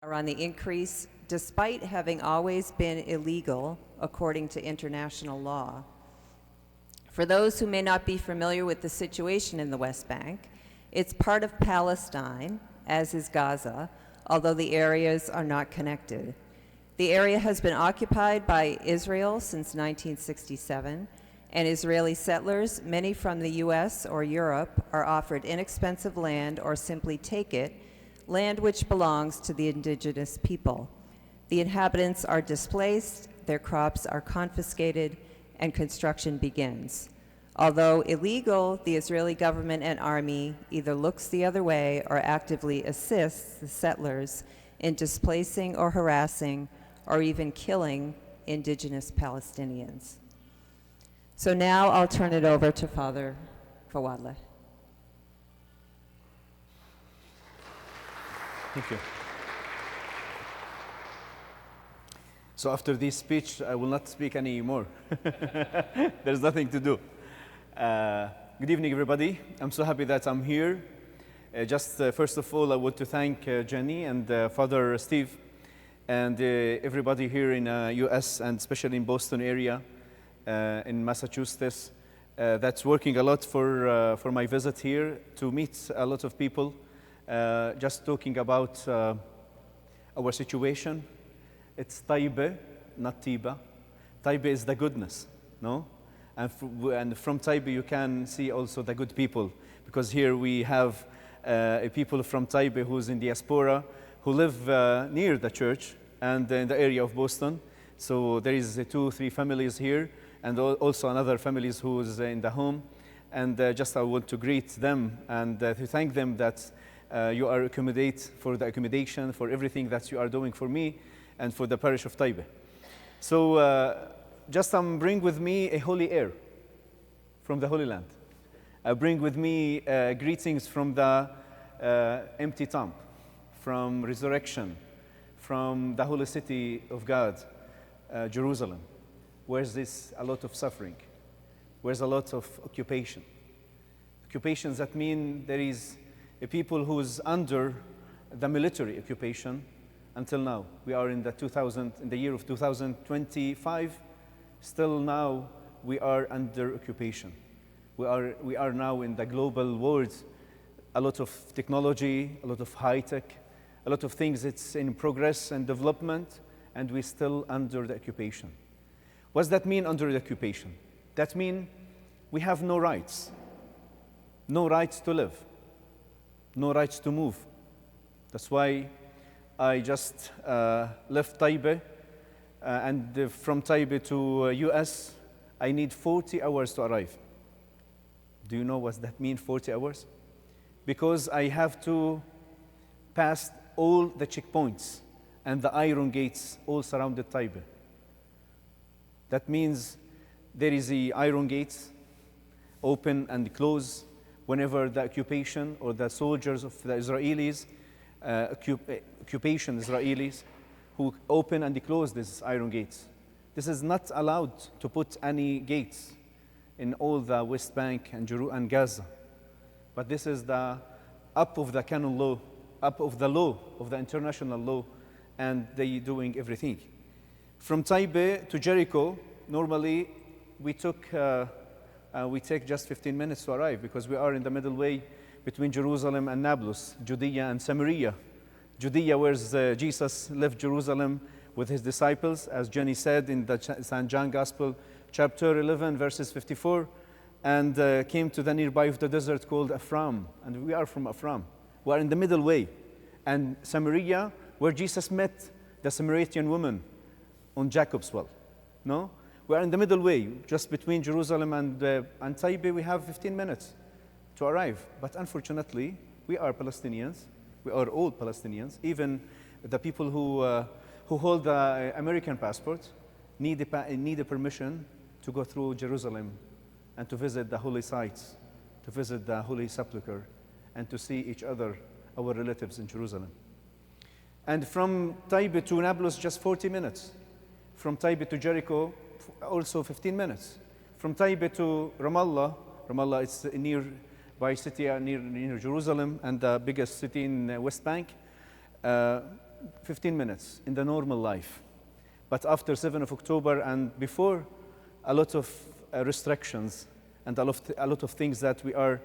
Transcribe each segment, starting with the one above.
are on the increase despite having always been illegal according to international law. For those who may not be familiar with the situation in the West Bank, it's part of Palestine, as is Gaza, although the areas are not connected. The area has been occupied by Israel since 1967, and Israeli settlers, many from the US or Europe, are offered inexpensive land or simply take it, land which belongs to the indigenous people. The inhabitants are displaced, their crops are confiscated, and construction begins. Although illegal, the Israeli government and army either looks the other way or actively assists the settlers in displacing or harassing or even killing indigenous Palestinians. So now I'll turn it over to Father Fawedleh. Thank you. So after this speech, I will not speak anymore. There's nothing to do. Good evening, everybody. I'm so happy that I'm here. First of all, I want to thank Jenny and Father Steve and everybody here in US and especially in Boston area, in Massachusetts, that's working a lot for my visit here to meet a lot of people. Just talking about our situation. It's Taibe, not Tiba. Taibe is the goodness, no? And from Taibe you can see also the good people, because here we have people from Taibe who's in diaspora, who live near the church and in the area of Boston. So there is 2-3 families here, and also another families who's in the home. And just I want to greet them and to thank them that you are accommodation for everything that you are doing for me and for the parish of Taibe. So just bring with me a holy air from the Holy Land. I bring with me greetings from the empty tomb, from resurrection, from the holy city of God, Jerusalem. Where's this a lot of suffering? Where's a lot of occupation? Occupations that mean there is a people who's under the military occupation until now. We are in the year of 2025. Still now we are under occupation. We are now in the global world. A lot of technology, a lot of high tech, a lot of things it's in progress and development, and we're still under the occupation. What does that mean, under the occupation? That means we have no rights. No rights to live. No rights to move. That's why I just left Taibe, and from Taibe to US, I need 40 hours to arrive. Do you know what that means, 40 hours? Because I have to pass all the checkpoints and the iron gates all surrounded Taibe. That means there is the iron gates open and close whenever the occupation or the soldiers of the Israelis, occupation Israelis, who open and close these iron gates. This is not allowed to put any gates in all the West Bank and Gaza. But this is the up of the canon law, up of the law, of the international law, and they doing everything. From Taibe to Jericho, normally we take just 15 minutes to arrive, because we are in the middle way between Jerusalem and Nablus, Judea and Samaria. Judea, where Jesus left Jerusalem with his disciples, as Jenny said in the St. John Gospel, chapter 11, verses 54, and came to the nearby of the desert called Ephraim, and we are from Ephraim. We are in the middle way. And Samaria, where Jesus met the Samaritan woman on Jacob's well. No? We are in the middle way, just between Jerusalem and Taibe. We have 15 minutes to arrive. But unfortunately, we are Palestinians. We are all Palestinians. Even the people who hold the American passport need a permission to go through Jerusalem and to visit the holy sites, to visit the Holy Sepulchre, and to see each other, our relatives in Jerusalem. And from Taibe to Nablus, just 40 minutes. From Taibe to Jericho, also 15 minutes. From Taibe to Ramallah is nearby city near Jerusalem and the biggest city in West Bank. 15 minutes in the normal life. But after 7th of October and before, a lot of restrictions and a lot of things that we are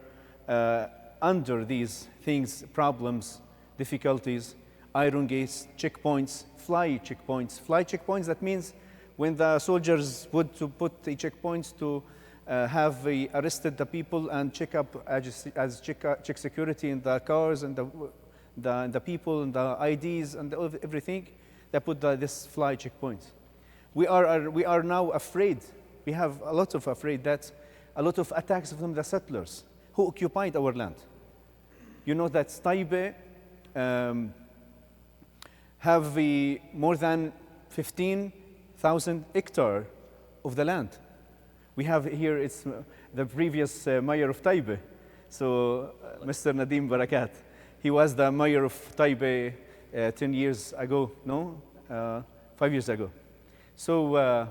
under these things, problems, difficulties, iron gates, checkpoints, fly checkpoints. Fly checkpoints, that means when the soldiers would to put the checkpoints to have arrested the people and check up check security in the cars and the people and the IDs and everything, they put this fly checkpoints. We are now afraid. We have a lot of afraid that a lot of attacks from the settlers who occupied our land. You know that Taibe have more than 15,000 hectares of the land. We have here, it's the previous mayor of Taibe, so Mr. Nadim Barakat. He was the mayor of Taibe 10 years ago, no? 5 years ago. So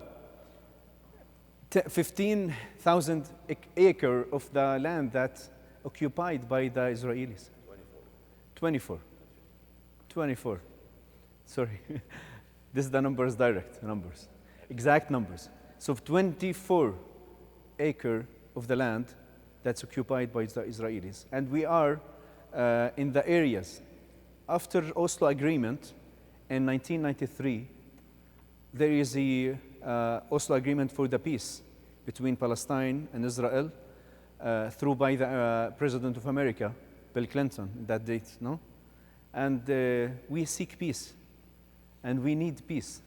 15,000 acres of the land that occupied by the Israelis. 24. Sorry. This is the numbers, direct numbers, exact numbers. So 24 acres of the land that's occupied by the Israelis. And we are in the areas. After Oslo Agreement in 1993, there is the Oslo Agreement for the peace between Palestine and Israel through by the President of America, Bill Clinton, that date, no? And we seek peace, and we need peace.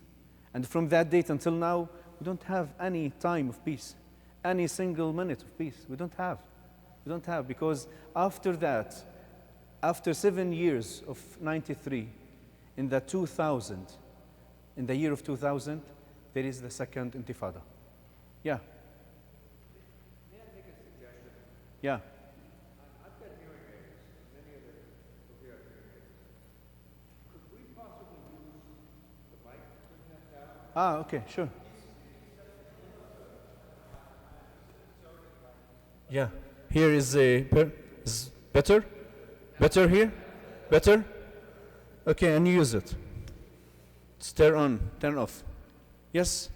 And from that date until now, we don't have any time of peace, any single minute of peace. We don't have, because after that, after 7 years of 93, in the year of 2000, there is the second Intifada. Yeah. May I make a suggestion? Yeah. I've got hearing aids. Many of the people here have hearing aids. Could we possibly use the mic to turn that down? Okay, sure. Yeah. Here is is better? Better here? Better? Okay, and use it. It's turn on, turn off. Yes?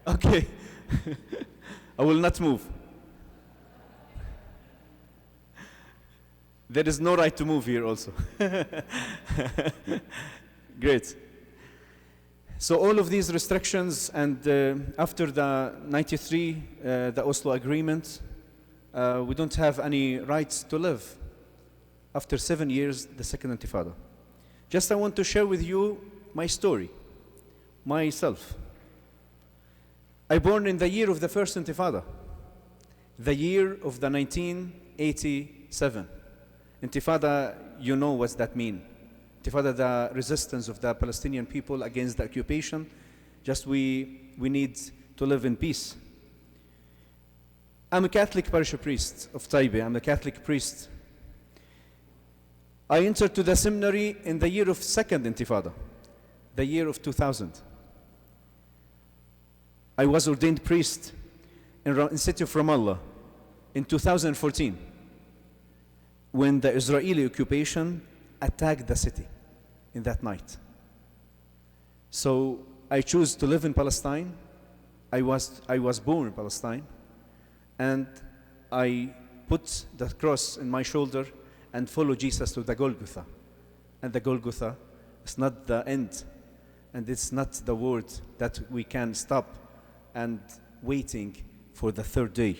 Okay. I will not move. There is no right to move here also. Great. So all of these restrictions and after the 93, the Oslo Agreement, we don't have any rights to live. After 7 years, the second Intifada. Just I want to share with you my story, myself. I born in the year of the first Intifada, the year of the 1987. Intifada, you know what that means. Intifada, the resistance of the Palestinian people against the occupation. Just we need to live in peace. I'm a Catholic parish priest of Taibe. I'm a Catholic priest. I entered to the seminary in the year of second Intifada, the year of 2000. I was ordained priest in the city of Ramallah in 2014 when the Israeli occupation attacked the city in that night. So I chose to live in Palestine. I was born in Palestine, and I put the cross in my shoulder and follow Jesus to the Golgotha. And the Golgotha is not the end, and it's not the word that we can stop and waiting for the third day.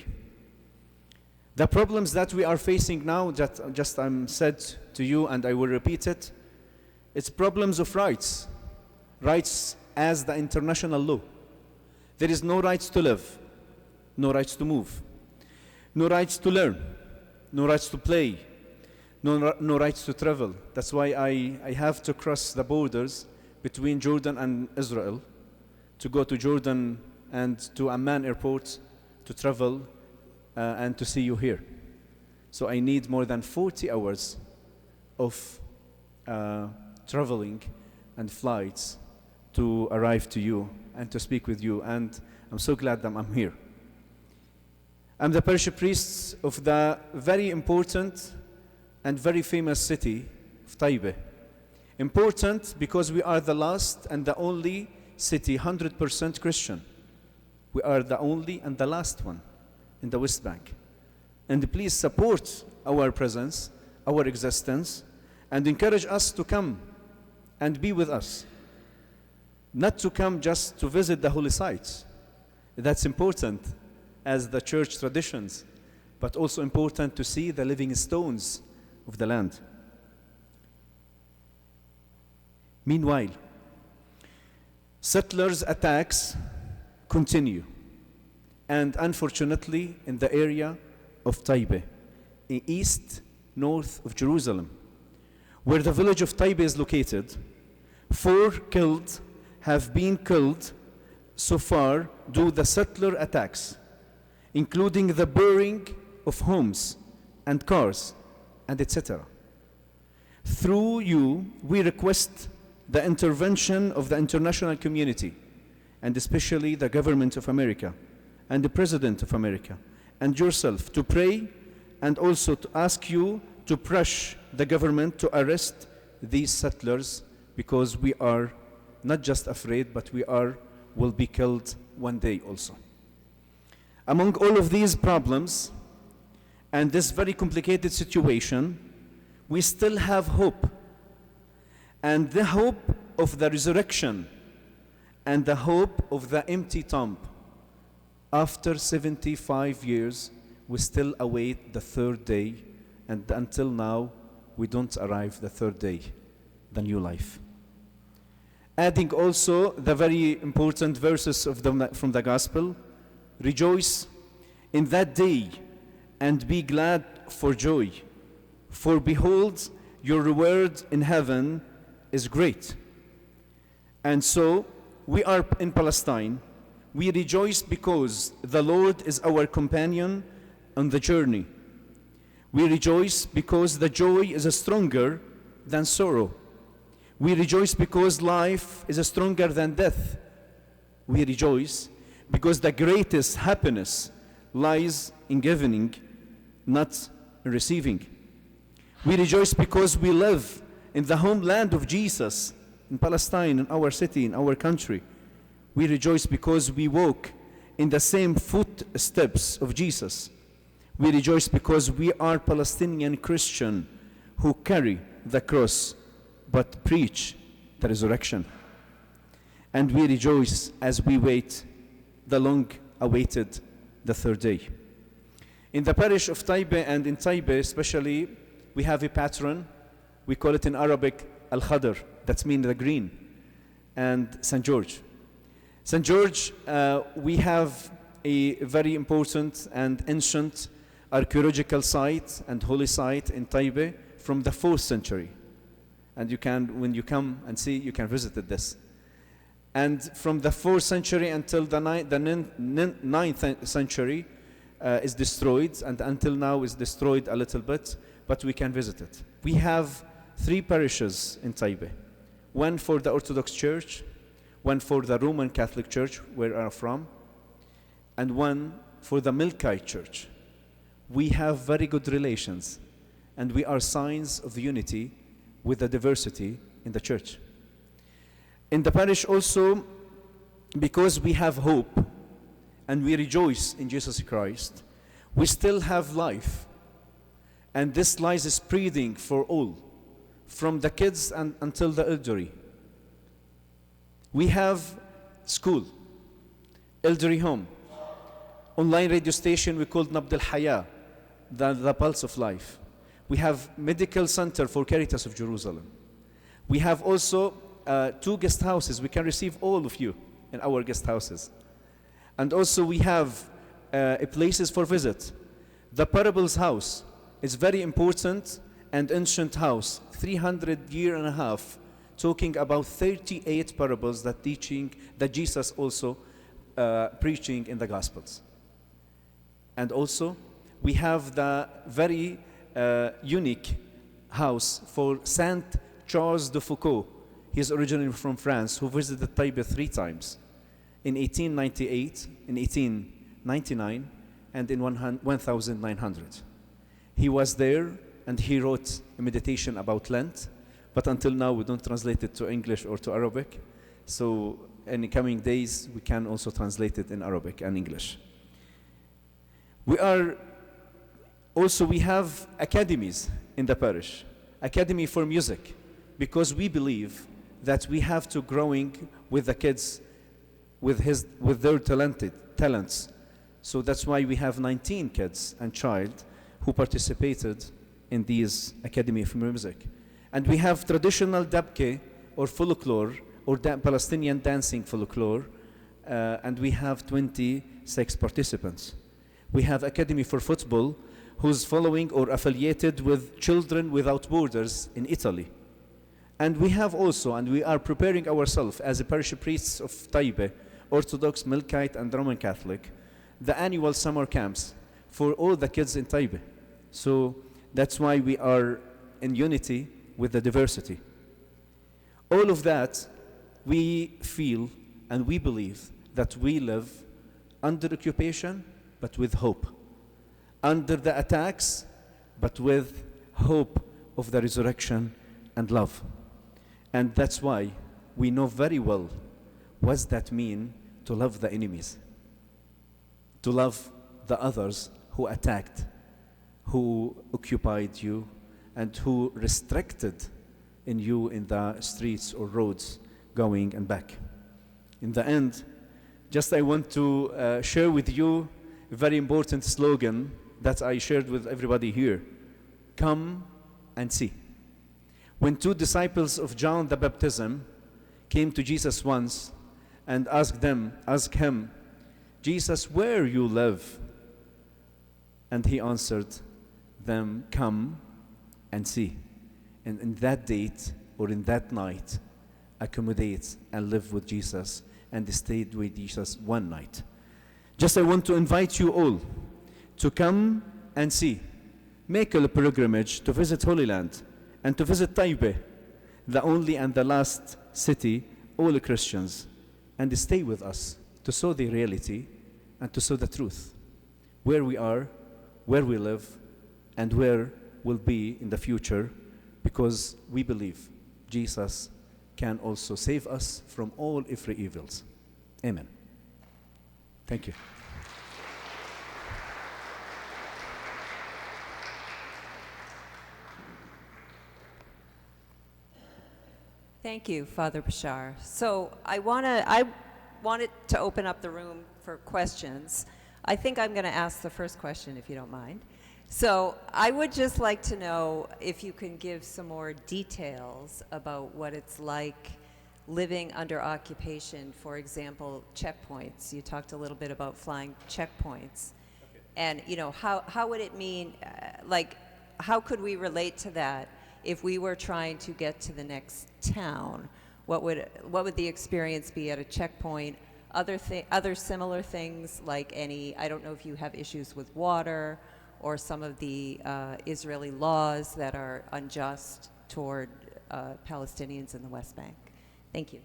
The problems that we are facing now, that just I'm said to you, and I will repeat it, it's problems of rights. Rights as the international law. There is no rights to live, no rights to move, no rights to learn, no rights to play, no rights to travel. That's why I have to cross the borders between Jordan and Israel to go to Jordan and to Amman airport to travel and to see you here. So I need more than 40 hours of traveling and flights to arrive to you and to speak with you. And I'm so glad that I'm here. I'm the parish priest of the very important and very famous city of Taibe. Important because we are the last and the only city 100% Christian. We are the only and the last one in the West Bank. And please support our presence, our existence, and encourage us to come and be with us. Not to come just to visit the holy sites. That's important as the church traditions, but also important to see the living stones of the land. Meanwhile, settlers' attacks continue, and unfortunately in the area of Taibe, east, north of Jerusalem, where the village of Taibe is located, 4 have been killed so far due to the settler attacks, including the burning of homes and cars and etc. Through you, we request the intervention of the international community, and especially the government of America and the President of America and yourself, to pray and also to ask you to push the government to arrest these settlers, because we are not just afraid, but will be killed one day also. Among all of these problems and this very complicated situation, we still have hope. And the hope of the resurrection and the hope of the empty tomb. After 75 years, we still await the 3rd day, and until now, we don't arrive the 3rd day, the new life. Adding also the very important verses from the Gospel, rejoice in that day and be glad for joy, for behold, your reward in heaven is great. And so, we are in Palestine. We rejoice because the Lord is our companion on the journey. We rejoice because the joy is stronger than sorrow. We rejoice because life is stronger than death. We rejoice because the greatest happiness lies in giving, not in receiving. We rejoice because we live in the homeland of Jesus, in Palestine, in our city, in our country. We rejoice because we walk in the same footsteps of Jesus. We rejoice because we are Palestinian Christian who carry the cross but preach the resurrection. And we rejoice as we wait the long-awaited the 3rd day. In the parish of Taibe and in Taibe especially, we have a patron. We call it in Arabic Al-Khadr, that means the green, and St. George. St. George, we have a very important and ancient archaeological site and holy site in Taibe from the 4th century. And you can, when you come and see, you can visit this. And from the 4th century until the 9th century is destroyed, and until now is destroyed a little bit, but we can visit it. We have 3 parishes in Taibe. One for the Orthodox Church, one for the Roman Catholic Church, where I'm from, and one for the Milkite Church. We have very good relations, and we are signs of unity with the diversity in the church. In the parish also, because we have hope and we rejoice in Jesus Christ, we still have life. And this life is spreading for all, from the kids until the elderly. We have school, elderly home, online radio station we call Nabd al-Haya, the pulse of life. We have medical center for Caritas of Jerusalem. We have also 2 guest houses. We can receive all of you in our guest houses. And also we have places for visit. The Parables House is very important and ancient house, 300 year and a half, talking about 38 parables that Jesus also preaching in the Gospels. And also we have the very unique house for Saint Charles de Foucault. He is originally from France, who visited Taibe 3 times, in 1898, in 1899, and in 1900. He was there and he wrote a meditation about Lent, but until now we don't translate it to English or to Arabic. So in the coming days we can also translate it in Arabic and English. We have academies in the parish, academy for music, because we believe that we have to growing with the kids with their talents. So that's why we have 19 kids and child who participated in these academy for music. And we have traditional dabke or folklore or Palestinian dancing folklore, and we have 26 participants. We have academy for football who's following or affiliated with Children Without Borders in Italy. And we have also, and we are preparing ourselves as a parish priests of Taibe, Orthodox, Milkite, and Roman Catholic, the annual summer camps for all the kids in Taibe. So that's why we are in unity with the diversity. All of that, we feel and we believe that we live under occupation, but with hope. Under the attacks, but with hope of the resurrection and love. And that's why we know very well what does that mean to love the enemies, to love the others who attacked, who occupied you, and who restricted in you in the streets or roads going and back. In the end, just I want to share with you a very important slogan that I shared with everybody here. Come and see. When two disciples of John the Baptism came to Jesus once and asked him, Jesus, where you live? And he answered them, come and see. And in that date or in that night, accommodate and live with Jesus and stayed with Jesus one night. Just I want to invite you all to come and see. Make a pilgrimage to visit Holy Land and to visit Taibe, the only and the last city, all Christians, and stay with us to show the reality and to show the truth, where we are, where we live, and where we'll be in the future, because we believe Jesus can also save us from all every evils. Amen. Thank you. Thank you, Father Bashar. So I wanted to open up the room for questions. I think I'm going to ask the first question, if you don't mind. So I would just like to know if you can give some more details about what it's like living under occupation, for example, checkpoints. You talked a little bit about flying checkpoints. Okay. And, you know, how would it mean, how could we relate to that if we were trying to get to the next town? What would the experience be at a checkpoint? Other similar things like I don't know if you have issues with water or some of the Israeli laws that are unjust toward Palestinians in the West Bank. Thank you.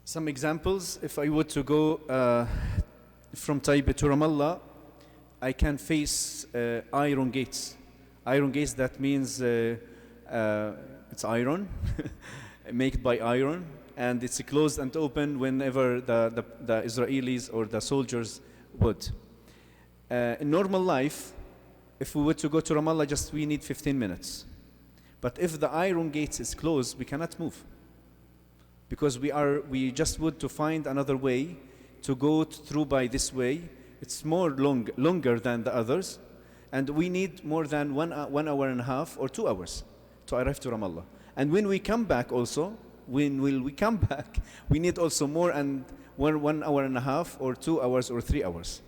Some examples, if I were to go from Taibe to Ramallah, I can face iron gates. Iron gates, that means it's iron, made by iron, and it's closed and open whenever the Israelis or the soldiers would. In normal life, if we were to go to Ramallah, we need 15 minutes. But if the iron gate is closed, we cannot move. Because we just would to find another way to go through by this way. It's longer than the others. And we need more than 1 hour and a half or 2 hours to arrive to Ramallah. And when we come back also, we need also more and 1 hour and a half or 2 hours or 3 hours.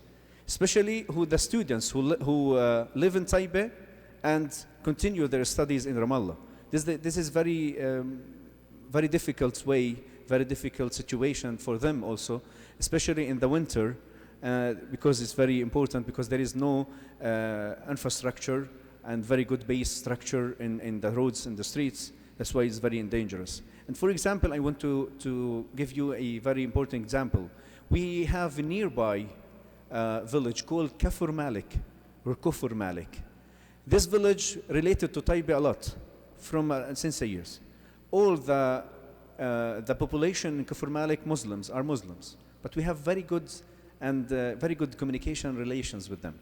Especially the students who live in Taibe and continue their studies in Ramallah. This is very difficult very difficult situation for them also, especially in the winter. Because it's very important, because there is no infrastructure and very good base structure in the roads and the streets. That's why it's very dangerous. And for example, I want to give you a very important example. We have nearby village called Kafur Malik or Kufur Malik. This village related to Taipei a lot from since the years. All the population in Kafur Malik Muslims are Muslims, but we have very good and very good communication relations with them.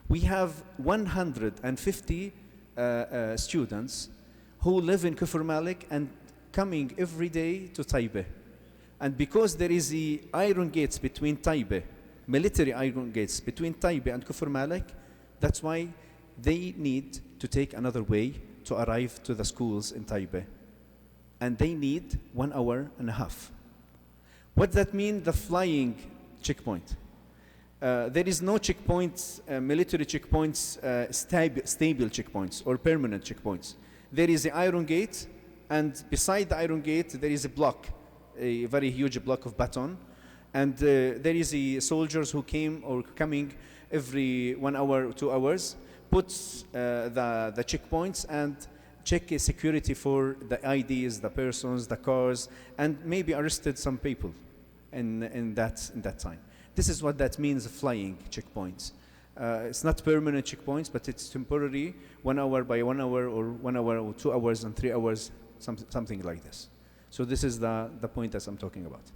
We have 150 students who live in Kafur Malik and coming every day to Taipei. And because there is the iron gates between Taipei, military iron gates between Taipei and Kafur Malik, that's why they need to take another way to arrive to the schools in Taipei. And they need 1.5 hours. What that means? The flying checkpoint. There is no checkpoints, military checkpoints, stable checkpoints or permanent checkpoints. There is the iron gate, and beside the iron gate there is a block, a very huge block of baton, and there is the soldiers who came or coming every 1 hour, 2 hours, puts the checkpoints and check security for the IDs, the persons, the cars, and maybe arrested some people in that time. This is what that means, flying checkpoints. It's not permanent checkpoints, but it's temporary, 1 hour by 1 hour, or 1 hour or 2 hours and 3 hours, something like this. So this is the point that I'm talking about.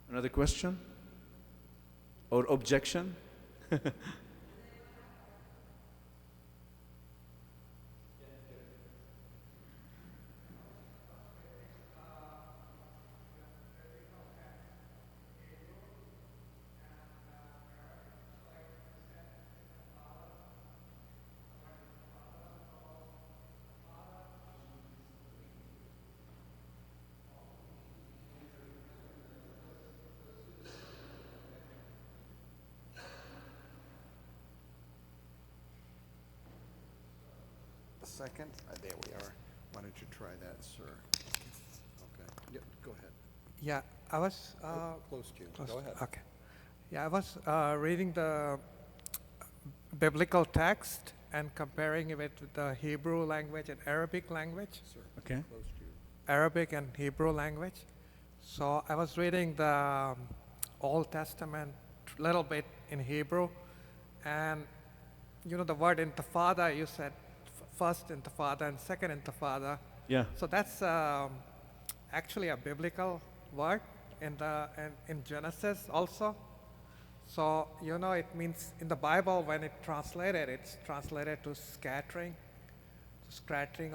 Another question? Or objection? Second, there we are. Why don't you try that, sir? Okay. Yeah, go ahead. Yeah, I was Close to you. close- Go ahead. Okay. Yeah, I was reading the biblical text and comparing it with the Hebrew language and Arabic language, Sir, Okay. close to you. Arabic and Hebrew language. So I was reading the Old Testament a little bit in Hebrew, and you know the word intifada, you said first intifada and second intifada. Yeah. So that's actually a biblical word in Genesis also. So you know it means in the Bible when it's translated to scattering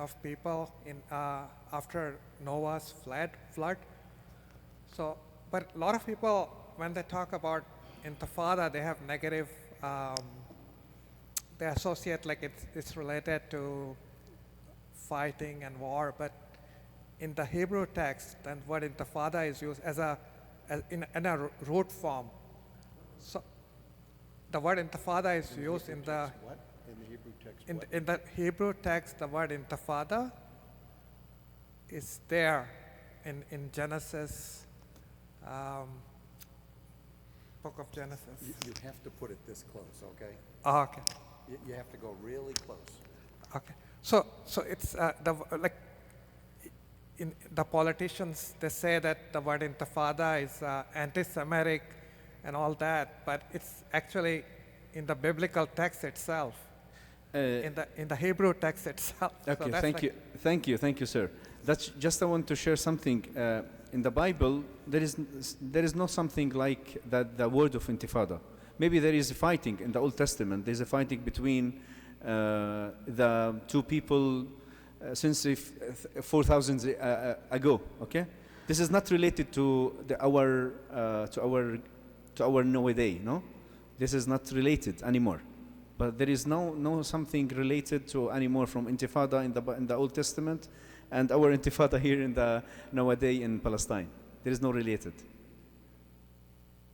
of people in after Noah's flood. So, but a lot of people when they talk about intifada, they have negative. They associate like it's related to fighting and war, but in the Hebrew text, then word intifada is used in a root form. So the word intifada is used in the What? In the Hebrew text, in, what? in the Hebrew text. The word intifada is there in Genesis, book of Genesis. You have to put it this close, okay? Oh, okay. You have to go really close. Okay. So it's in the politicians, they say that the word intifada is anti-Semitic and all that, but it's actually in the biblical text itself, in the Hebrew text itself. So Okay, that's thank you, sir. That's just I want to share something. In the Bible, there is no something like that. The word of intifada. Maybe there is fighting in the Old Testament. There's a fighting between the two people since 4,000 ago. Okay, this is not related to our nowadays. No, this is not related anymore. But there is no something related to anymore from intifada in the Old Testament, and our intifada here in the nowadays in Palestine. There is no related.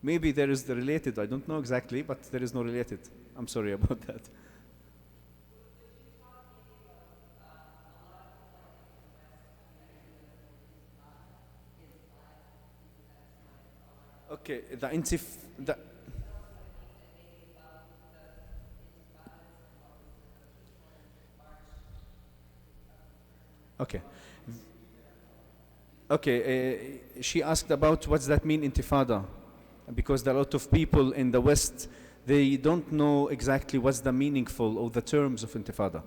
Maybe there is the related, I don't know exactly, but there is no related. I'm sorry about that. Okay, okay. Okay, she asked about what's that mean, intifada, because there are a lot of people in the West, they don't know exactly what's the meaningful or the terms of intifada.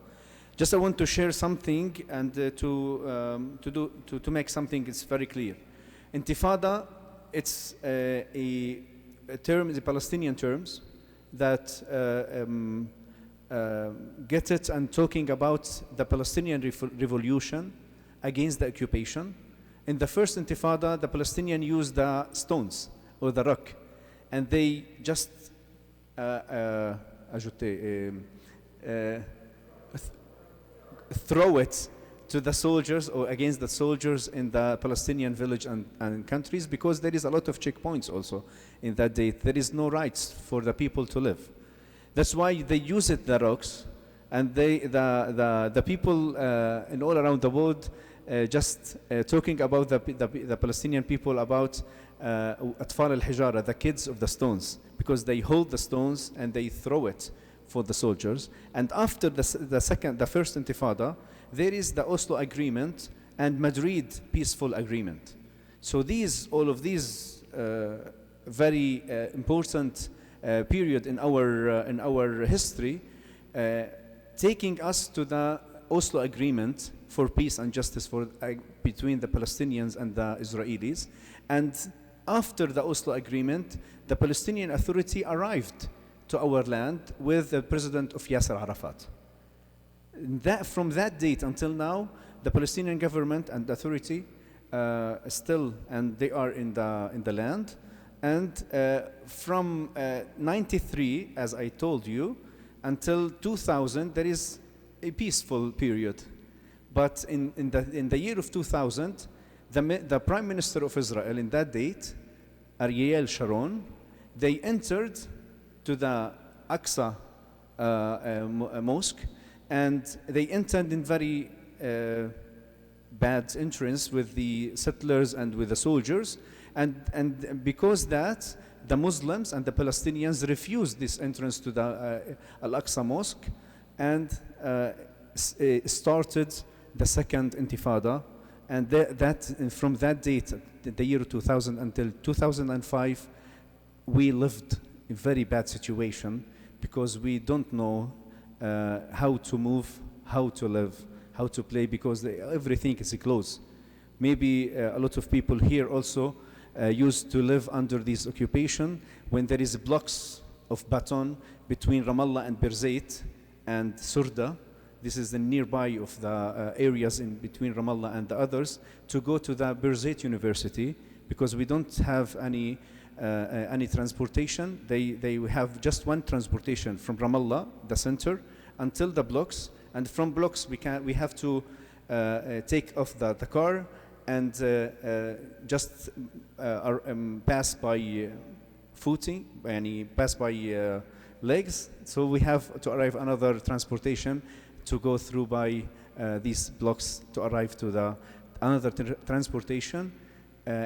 Just I want to share something and to make something it's very clear. Intifada, it's a term, the Palestinian terms that get it and talking about the Palestinian revolution against the occupation. In the first Intifada, the Palestinians used the stones or the rock, and they just throw it to the soldiers or against the soldiers in the Palestinian village and countries, because there is a lot of checkpoints also in that day. There is no rights for the people to live. That's why they use it, the rocks, and the people in all around the world just talking about the Palestinian people about Atfal al-Hijara, the kids of the stones, because they hold the stones and they throw it for the soldiers. And after the first Intifada, there is the Oslo Agreement and Madrid Peaceful Agreement. So all of these very important period in our history, taking us to the Oslo Agreement for peace and justice between the Palestinians and the Israelis. And after the Oslo Agreement, the Palestinian Authority arrived to our land with the president of Yasser Arafat. From that date until now, the Palestinian government and authority still, and they are in the land. And from 93, as I told you, until 2000, there is a peaceful period. But in the year of 2000, the Prime Minister of Israel in that date, Ariel Sharon, they entered to the Aqsa mosque, and they entered in very bad entrance with the settlers and with the soldiers, and because that, the Muslims and the Palestinians refused this entrance to the Al-Aqsa mosque, and started the second Intifada. And from that date, the year 2000 until 2005, we lived in a very bad situation, because we don't know how to move, how to live, how to play, because everything is closed. Maybe a lot of people here also used to live under this occupation when there is blocks of baton between Ramallah and Birzeit and Surda. This is the nearby of the areas in between Ramallah and the others, to go to the Birzeit University, because we don't have any transportation. They have just one transportation from Ramallah, the center, until the blocks, and from blocks we have to take off the car and just pass by footing, pass by legs. So we have to arrive another transportation to go through by these blocks to arrive to another transportation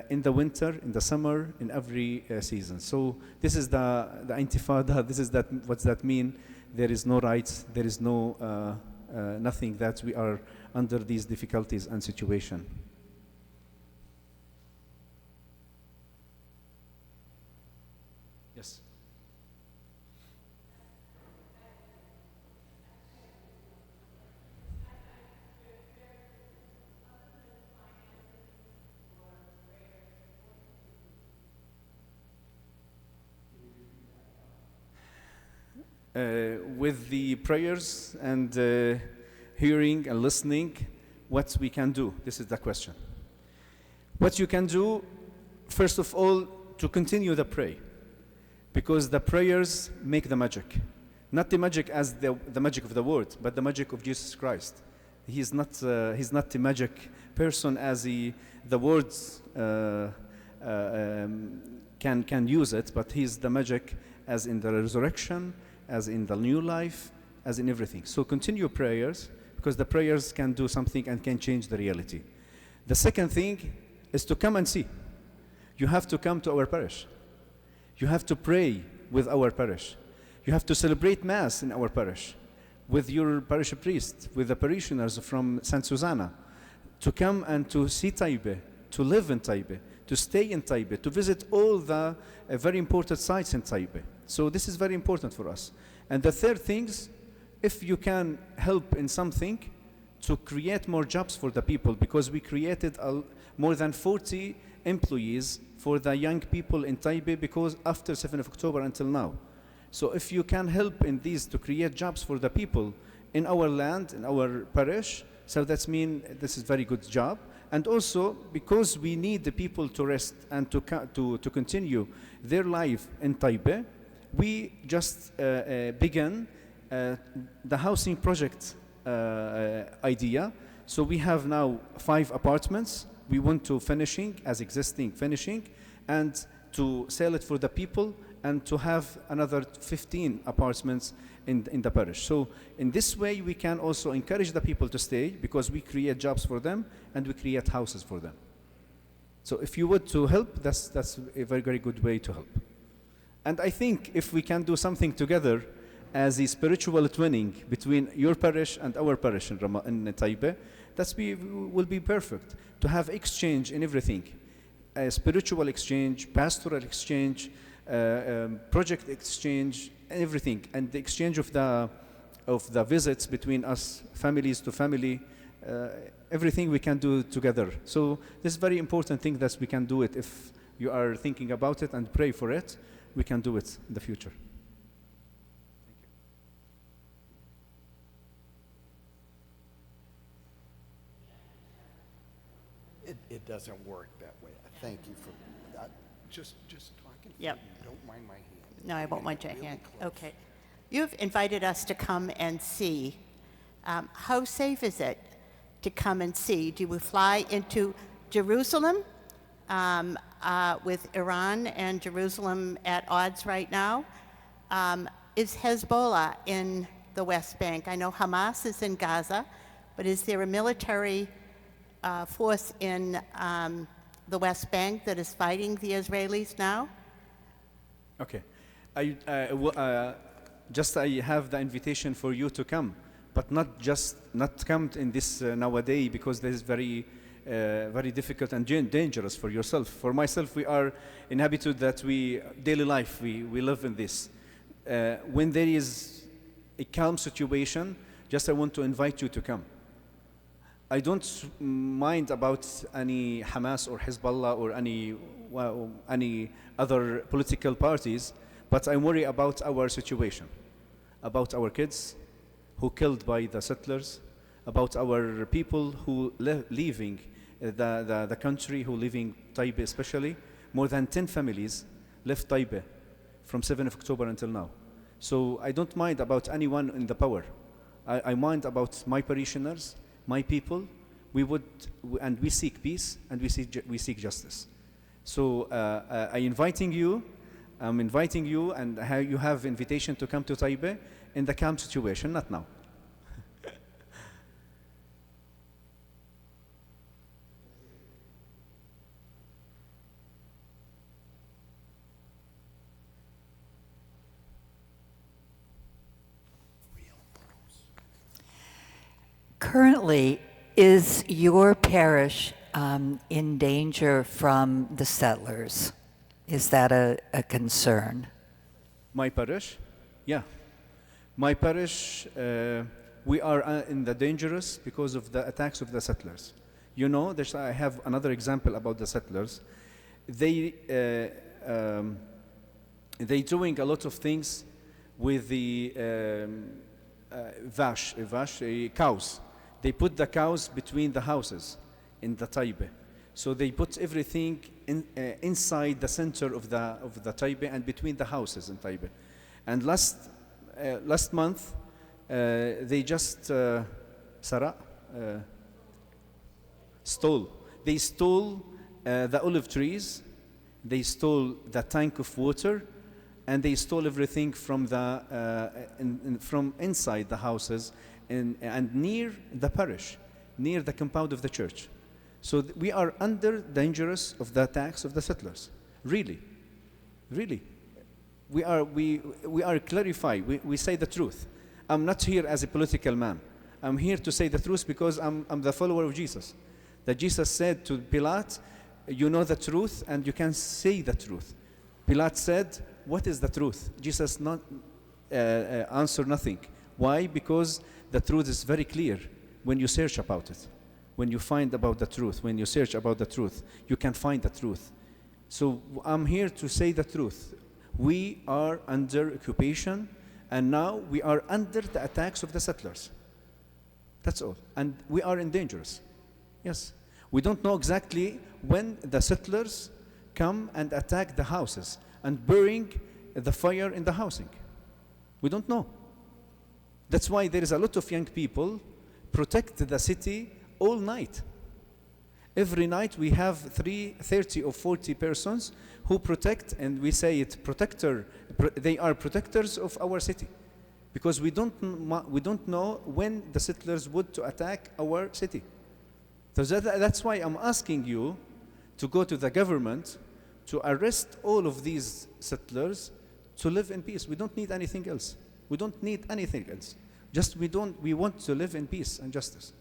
in the winter, in the summer, in every season. So this is the Intifada. This is what's that mean? There is no rights. There is no nothing, that we are under these difficulties and situation. Yes. With the prayers and hearing and listening, what we can do? This is the question. What you can do, first of all, to continue the pray, because the prayers make the magic. Not the magic as the magic of the word, but the magic of Jesus Christ. He's not the magic person as the words can use it, but he's the magic as in the resurrection, as in the new life, as in everything. So continue prayers, because the prayers can do something and can change the reality. The second thing is to come and see. You have to come to our parish. You have to pray with our parish. You have to celebrate Mass in our parish with your parish priest, with the parishioners from St. Susanna, to come and to see Taibeh, to live in Taipei, to stay in Taipei, to visit all the very important sites in Taipei. So this is very important for us. And the third thing is, if you can help in something to create more jobs for the people, because we created more than 40 employees for the young people in Taipei because after 7th of October until now. So if you can help in these to create jobs for the people in our land, in our parish, so that means this is very good job. And also because we need the people to rest and to continue their life in Taipei, we just began the housing project idea. So we have now 5 apartments. We want to finishing as existing finishing and to sell it for the people and to have another 15 apartments in the parish. So in this way we can also encourage the people to stay because we create jobs for them and we create houses for them. So if you would to help, that's a very, very good way to help. And I think if we can do something together as a spiritual twinning between your parish and our parish in Taipei, will be perfect to have exchange in everything, a spiritual exchange, pastoral exchange, project exchange, everything, and the exchange of the visits between us, families to family, everything we can do together. So this is very important thing that we can do it. If you are thinking about it and pray for it, we can do it in the future. It doesn't work that way. Thank you for just talking. Yep. Don't mind my hand. No, I won't mind your Really hand. close. Okay. You've invited us to come and see. How safe is it to come and see? Do we fly into Jerusalem with Iran and Jerusalem at odds right now? Is Hezbollah in the West Bank? I know Hamas is in Gaza, but is there a military force in the West Bank that is fighting the Israelis now? Okay. I have the invitation for you to come, but not come in this nowadays because this is very difficult and dangerous for yourself. For myself, we are inhabited that daily life, we live in this. When there is a calm situation, I want to invite you to come. I don't mind about any Hamas or Hezbollah or any other political parties, but I worry about our situation, about our kids who killed by the settlers, about our people who leaving the country, who leaving Taipei especially. More than 10 families left Taipei from 7th of October until now. So I don't mind about anyone in the power. I mind about my parishioners, my people. We seek peace and we seek justice. So I'm inviting you, and you have invitation to come to Taipei in the calm situation, not now. Currently, is your parish in danger from the settlers? Is that a concern? My parish? Yeah. My parish, we are in the dangerous because of the attacks of the settlers. You know, I have another example about the settlers. They doing a lot of things with the cows. They put the cows between the houses in the Taipei. So they put everything inside the center of the Taipei and between the houses in Taipei. And last month, they just stole. They stole the olive trees. They stole the tank of water, and they stole everything from from inside the houses and near the parish, near the compound of the church. So we are under dangerous of the attacks of the settlers. Really. We are clarify. We say the truth. I'm not here as a political man. I'm here to say the truth because I'm the follower of Jesus. That Jesus said to Pilate, you know the truth and you can say the truth. Pilate said, what is the truth? Jesus answered nothing. Why? Because the truth is very clear when you search about it. When you find about the truth, when you search about the truth, you can find the truth. So I'm here to say the truth. We are under occupation, and now we are under the attacks of the settlers. That's all. And we are in danger. Yes. We don't know exactly when the settlers come and attack the houses and burying the fire in the housing. We don't know. That's why there is a lot of young people protect the city all night. Every night we have 30 or 40 persons who protect, and we say it they are protectors of our city. Because we don't know when the settlers would to attack our city. So that's why I'm asking you to go to the government to arrest all of these settlers to live in peace. We don't need anything else. We don't need anything else. Just we want to live in peace and justice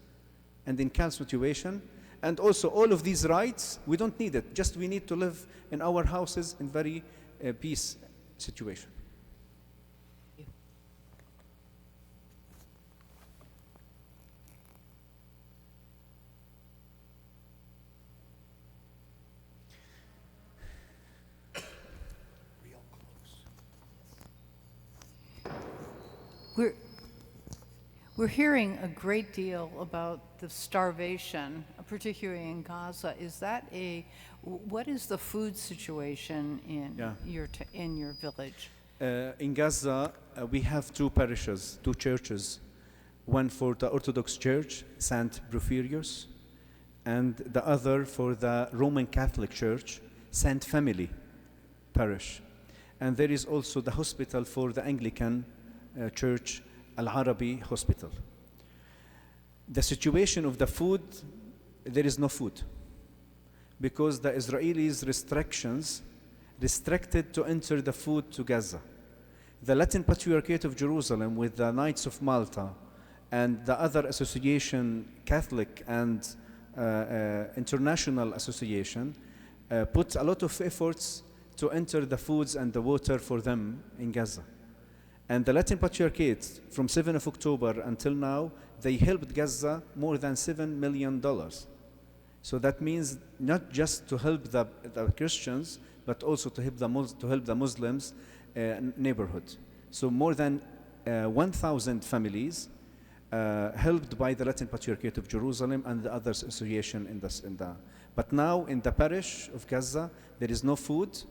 and in calm situation. And also all of these rights, we don't need it. Just we need to live in our houses in very peace situation. We're hearing a great deal about the starvation, particularly in Gaza. What is the food situation in your village? In Gaza, we have two parishes, two churches. One for the Orthodox Church, St. Porphyrios, and the other for the Roman Catholic Church, St. Family Parish. And there is also the hospital for the Anglican Church, Al-Arabi Hospital. The situation of the food, there is no food because the Israelis restricted to enter the food to Gaza. The Latin Patriarchate of Jerusalem with the Knights of Malta and the other association, Catholic and international association, put a lot of efforts to enter the foods and the water for them in Gaza. And the Latin Patriarchate, from 7th of October until now, they helped Gaza more than $7 million. So that means not just to help the Christians, but also to help the Muslims neighborhood. So more than 1,000 families helped by the Latin Patriarchate of Jerusalem and the other association in the. But now in the parish of Gaza, there is no food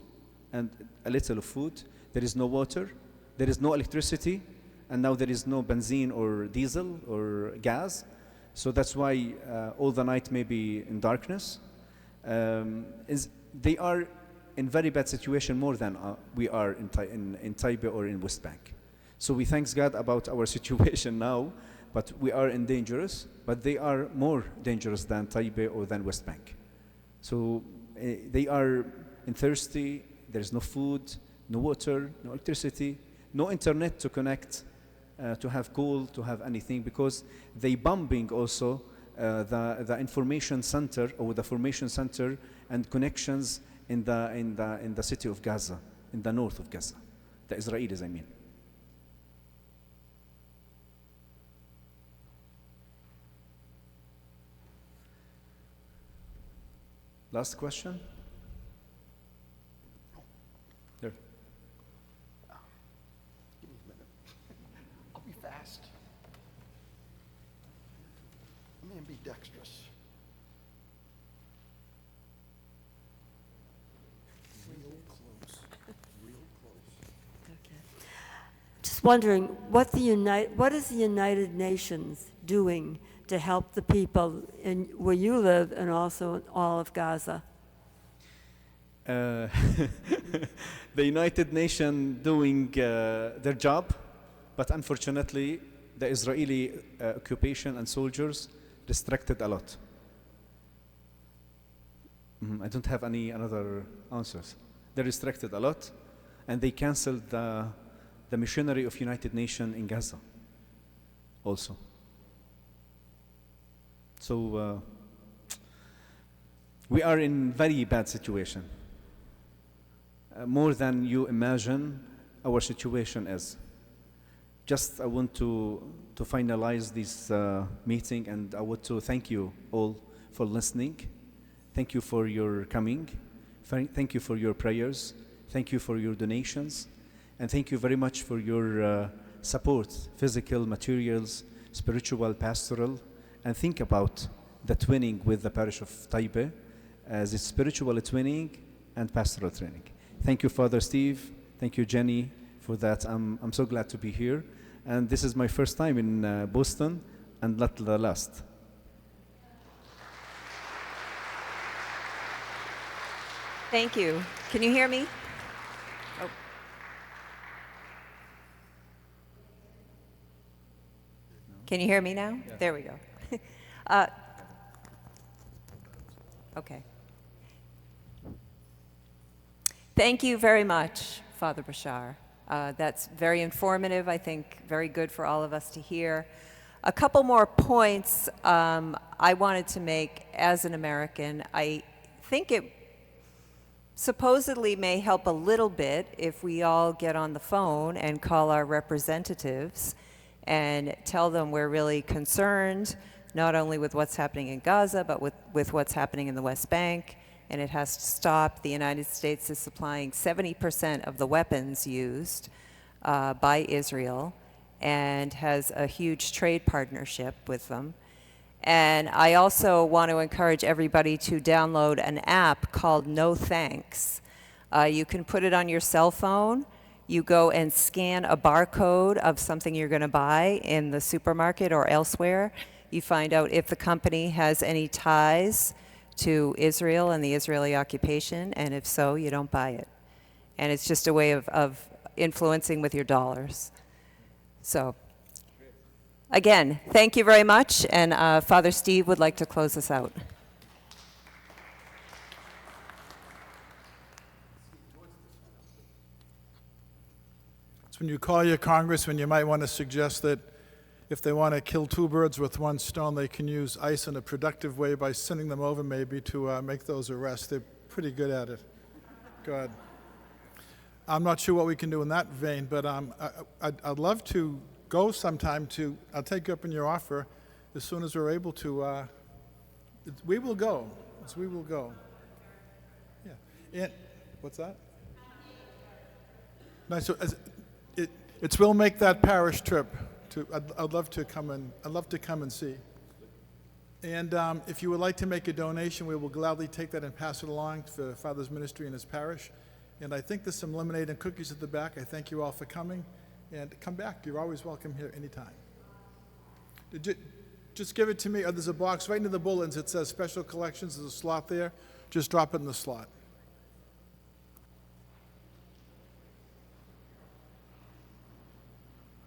and a little of food. There is no water. There is no electricity, and now there is no benzene or diesel or gas. So that's why all the night may be in darkness. They are in very bad situation more than we are in Taipei or in West Bank. So we thank God about our situation now, but we are in dangerous, but they are more dangerous than Taipei or than West Bank. So they are in thirsty, there is no food, no water, no electricity, no internet to connect, to have coal, to have anything, because they bombing also the information center or the formation center and connections in the city of Gaza, in the north of Gaza, the Israelis, I mean. Last question? There. Give me a minute. I'll be fast. I'm ambidextrous. Real close. Real close. Just wondering what is the United Nations doing to help the people in where you live and also in all of Gaza? The United Nations doing their job, but unfortunately the Israeli occupation and soldiers restricted a lot. I don't have any other answers. They restricted a lot, and they canceled the missionary of United Nations in Gaza also. So We are in very bad situation. More than you imagine our situation is. Just I want to finalize this meeting, and I want to thank you all for listening. Thank you for your coming. Thank you for your prayers. Thank you for your donations. And thank you very much for your support, physical, materials, spiritual, pastoral. And think about the twinning with the parish of Taipei as a spiritual twinning and pastoral training. Thank you, Father Steve. Thank you, Jenny, for that. I'm so glad to be here. And this is my first time in Boston, and not the last. Thank you. Can you hear me? Oh. Can you hear me now? Yeah. There we go. Okay. Thank you very much, Father Bashar. That's very informative, I think, very good for all of us to hear. A couple more points I wanted to make as an American. I think it supposedly may help a little bit if we all get on the phone and call our representatives and tell them we're really concerned, not only with what's happening in Gaza, but with what's happening in the West Bank, and it has to stop. The United States is supplying 70% of the weapons used by Israel and has a huge trade partnership with them. And I also want to encourage everybody to download an app called No Thanks. You can put it on your cell phone. You go and scan a barcode of something you're going to buy in the supermarket or elsewhere. You find out if the company has any ties to Israel and the Israeli occupation, and if so, you don't buy it. And it's just a way of influencing with your dollars. So, again, thank you very much, and Father Steve would like to close us out. It's when you call your congressman, you might want to suggest that if they want to kill two birds with one stone, they can use ICE in a productive way by sending them over maybe to make those arrests. They're pretty good at it. Go ahead. I'm not sure what we can do in that vein, but I'd love to go sometime to, I'll take you up in your offer as soon as we're able to. We will go. We will go. Yeah. And, what's that? Nice. So, we'll make that parish trip. I'd love to come and see. And if you would like to make a donation, we will gladly take that and pass it along to the Father's ministry in his parish. And I think there's some lemonade and cookies at the back. I thank you all for coming. And come back. You're always welcome here anytime. Just give it to me. There's a box right into the bulletins. It says special collections. There's a slot there. Just drop it in the slot.